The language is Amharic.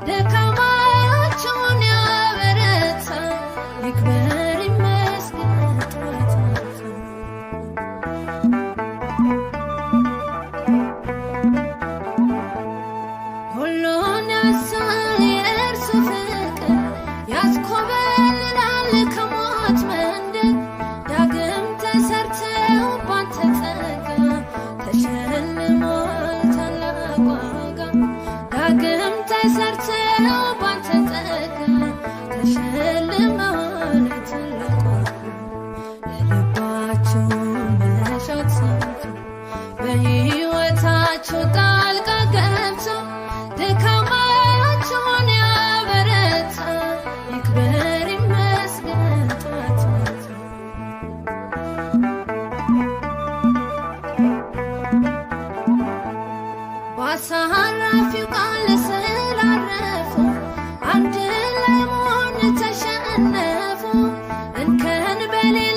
ደካማቸውን ያበረታ ይክበር ይመስገን ጠዋት ማታ። ሁሉን ያሳል የእርሱ ፍቅር ያስኮበልላል ከሞት መንደር ዳግም ተሰርተው ባንተ ጸጋ ተሸልመዋል ታላቅ ዋጋ ዳግም ተሰርተው ባንተ ጸጋ ተሸልመዋል ታላቅ ዋጋ የልባቸው መሻት ሰምቶ በሕይወታቸው ጣልቃ ገብቶ ደካማቸውን ያበረታ ይክበር ይመስገን ጠዋት ማታ። በአሳራፊው ቃል ስላረፉ አንድ ላይ መሆን ተሸነፉ እንከን በሌለ